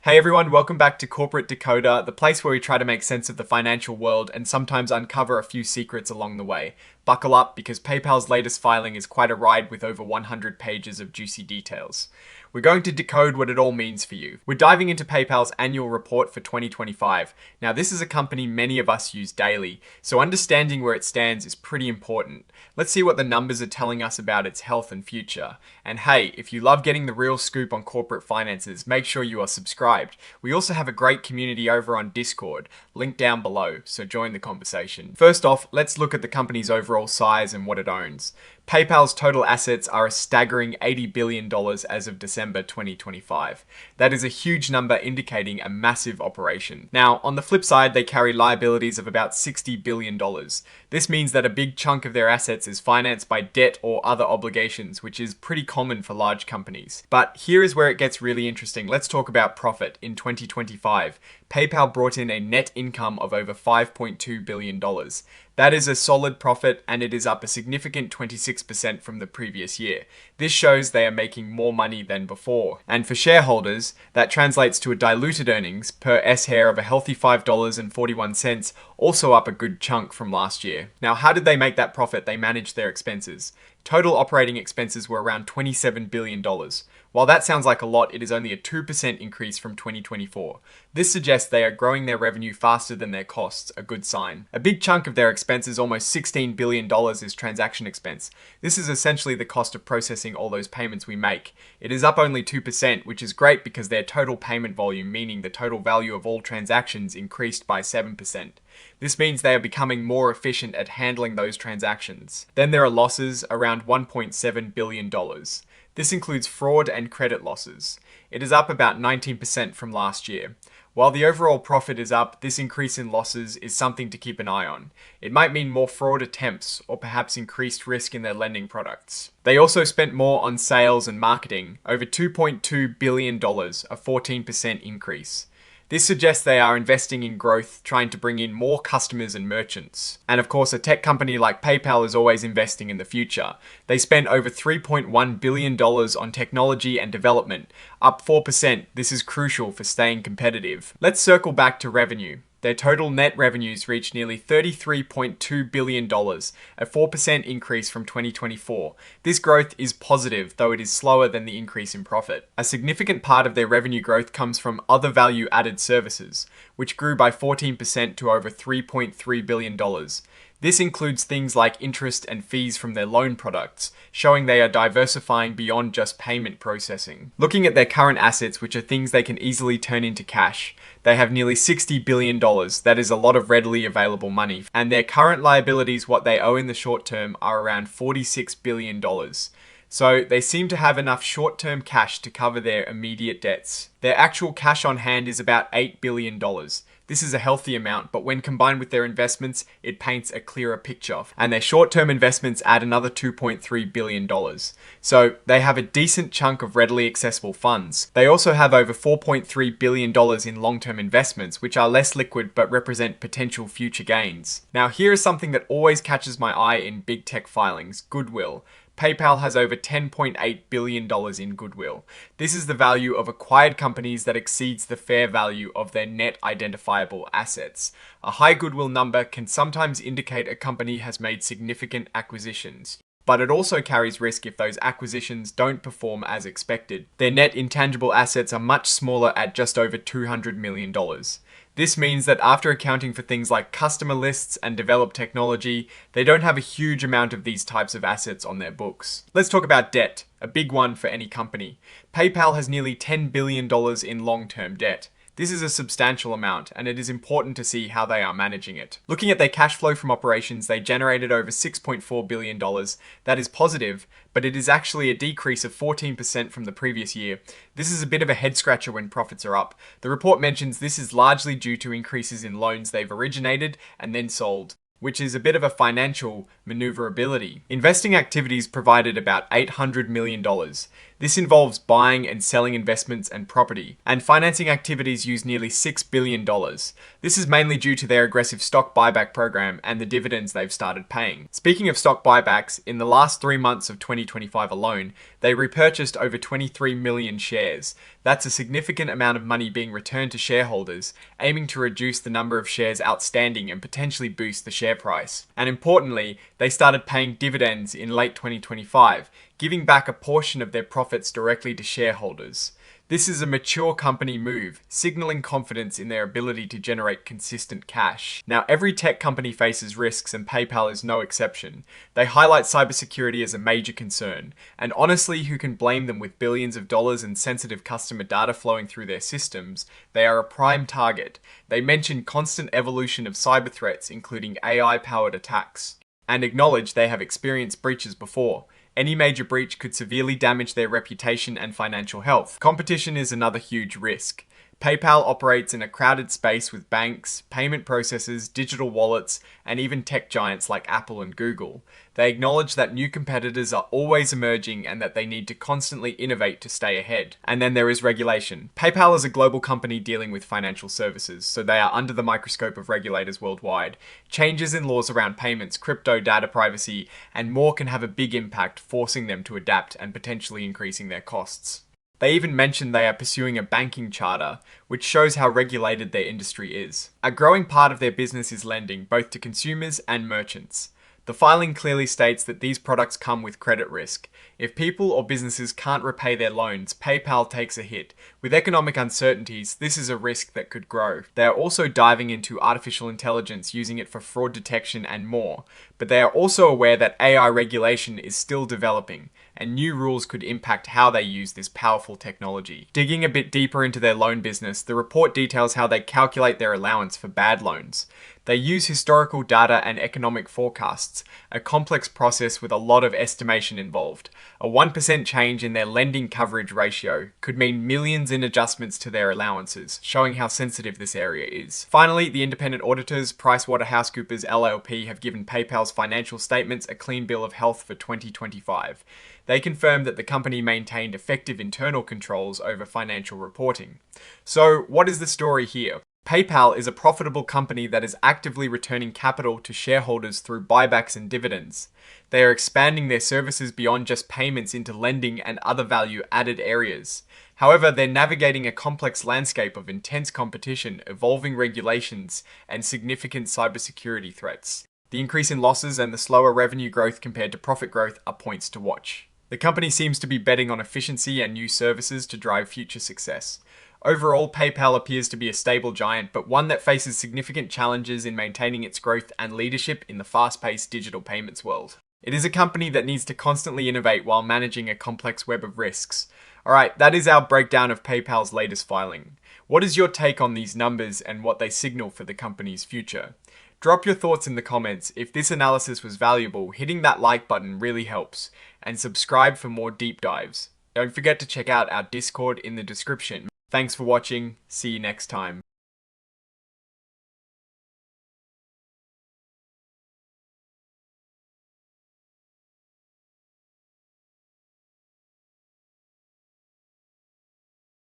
Hey everyone, welcome back to Corporate Decoder, the place where we try to make sense of the financial world and sometimes uncover a few secrets along the way. Buckle up because PayPal's latest filing is quite a ride with over 100 pages of juicy details. We're going to decode what it all means for you. We're diving into PayPal's annual report for 2025. Now, this is a company many of us use daily, so understanding where it stands is pretty important. Let's see what the numbers are telling us about its health and future. And hey, if you love getting the real scoop on corporate finances, make sure you are subscribed. We also have a great community over on Discord, link down below, so join the conversation. First off, let's look at the company's overall size and what it owns. PayPal's total assets are a staggering $80 billion as of December 2025. That is a huge number indicating a massive operation. Now, on the flip side, they carry liabilities of about $60 billion. This means that a big chunk of their assets is financed by debt or other obligations, which is pretty common for large companies. But here is where it gets really interesting. Let's talk about profit. In 2025, PayPal brought in a net income of over $5.2 billion. That is a solid profit, and it is up a significant 26% from the previous year. This shows they are making more money than before. And for shareholders, that translates to a diluted earnings per S-share of a healthy $5.41, also up a good chunk from last year. Now, how did they make that profit? They managed their expenses. Total operating expenses were around $27 billion. While that sounds like a lot, it is only a 2% increase from 2024. This suggests they are growing their revenue faster than their costs, a good sign. A big chunk of their expenses, almost $16 billion, is transaction expense. This is essentially the cost of processing all those payments we make. It is up only 2%, which is great because their total payment volume, meaning the total value of all transactions, increased by 7%. This means they are becoming more efficient at handling those transactions. Then there are losses, around $1.7 billion. This includes fraud and credit losses. It is up about 19% from last year. While the overall profit is up, this increase in losses is something to keep an eye on. It might mean more fraud attempts or perhaps increased risk in their lending products. They also spent more on sales and marketing, over $2.2 billion, a 14% increase. This suggests they are investing in growth, trying to bring in more customers and merchants. And of course, a tech company like PayPal is always investing in the future. They spent over $3.1 billion on technology and development, up 4%. This is crucial for staying competitive. Let's circle back to revenue. Their total net revenues reached nearly $33.2 billion, a 4% increase from 2024. This growth is positive, though it is slower than the increase in profit. A significant part of their revenue growth comes from other value-added services, which grew by 14% to over $3.3 billion. This includes things like interest and fees from their loan products, showing they are diversifying beyond just payment processing. Looking at their current assets, which are things they can easily turn into cash, they have nearly $60 billion. That is a lot of readily available money. And their current liabilities, what they owe in the short term, are around $46 billion. So they seem to have enough short-term cash to cover their immediate debts. Their actual cash on hand is about $8 billion. This is a healthy amount, but when combined with their investments, it paints a clearer picture. And their short-term investments add another $2.3 billion. So they have a decent chunk of readily accessible funds. They also have over $4.3 billion in long-term investments, which are less liquid but represent potential future gains. Now, here is something that always catches my eye in big tech filings: goodwill. PayPal has over $10.8 billion in goodwill. This is the value of acquired companies that exceeds the fair value of their net identifiable assets. A high goodwill number can sometimes indicate a company has made significant acquisitions, but it also carries risk if those acquisitions don't perform as expected. Their net intangible assets are much smaller at just over $200 million. This means that after accounting for things like customer lists and developed technology, they don't have a huge amount of these types of assets on their books. Let's talk about debt, a big one for any company. PayPal has nearly $10 billion in long-term debt. This is a substantial amount, and it is important to see how they are managing it. Looking at their cash flow from operations, they generated over $6.4 billion. That is positive, but it is actually a decrease of 14% from the previous year. This is a bit of a head scratcher when profits are up. The report mentions this is largely due to increases in loans they've originated and then sold, which is a bit of a financial maneuverability. Investing activities provided about $800 million. This involves buying and selling investments and property, and financing activities use nearly $6 billion. This is mainly due to their aggressive stock buyback program and the dividends they've started paying. Speaking of stock buybacks, in the last 3 months of 2025 alone, they repurchased over 23 million shares. That's a significant amount of money being returned to shareholders, aiming to reduce the number of shares outstanding and potentially boost the share price. And importantly, they started paying dividends in late 2025, giving back a portion of their profits directly to shareholders. This is a mature company move, signaling confidence in their ability to generate consistent cash. Now, every tech company faces risks, and PayPal is no exception. They highlight cybersecurity as a major concern, and honestly, who can blame them with billions of dollars and sensitive customer data flowing through their systems? They are a prime target. They mention constant evolution of cyber threats, including AI-powered attacks, and acknowledge they have experienced breaches before. Any major breach could severely damage their reputation and financial health. Competition is another huge risk. PayPal operates in a crowded space with banks, payment processors, digital wallets, and even tech giants like Apple and Google. They acknowledge that new competitors are always emerging and that they need to constantly innovate to stay ahead. And then there is regulation. PayPal is a global company dealing with financial services, so they are under the microscope of regulators worldwide. Changes in laws around payments, crypto, data privacy, and more can have a big impact, forcing them to adapt and potentially increasing their costs. They even mention they are pursuing a banking charter, which shows how regulated their industry is. A growing part of their business is lending, both to consumers and merchants. The filing clearly states that these products come with credit risk. If people or businesses can't repay their loans, PayPal takes a hit. With economic uncertainties, this is a risk that could grow. They are also diving into artificial intelligence, using it for fraud detection and more. But they are also aware that AI regulation is still developing, and new rules could impact how they use this powerful technology. Digging a bit deeper into their loan business, the report details how they calculate their allowance for bad loans. They use historical data and economic forecasts, a complex process with a lot of estimation involved. A 1% change in their lending coverage ratio could mean millions in adjustments to their allowances, showing how sensitive this area is. Finally, the independent auditors, PricewaterhouseCoopers LLP, have given PayPal's financial statements a clean bill of health for 2025. They confirmed that the company maintained effective internal controls over financial reporting. So, what is the story here? PayPal is a profitable company that is actively returning capital to shareholders through buybacks and dividends. They are expanding their services beyond just payments into lending and other value-added areas. However, they're navigating a complex landscape of intense competition, evolving regulations, and significant cybersecurity threats. The increase in losses and the slower revenue growth compared to profit growth are points to watch. The company seems to be betting on efficiency and new services to drive future success. Overall, PayPal appears to be a stable giant, but one that faces significant challenges in maintaining its growth and leadership in the fast-paced digital payments world. It is a company that needs to constantly innovate while managing a complex web of risks. Alright, that is our breakdown of PayPal's latest filing. What is your take on these numbers and what they signal for the company's future? Drop your thoughts in the comments. If this analysis was valuable, hitting that like button really helps, and subscribe for more deep dives. Don't forget to check out our Discord in the description. Thanks for watching. See you next time.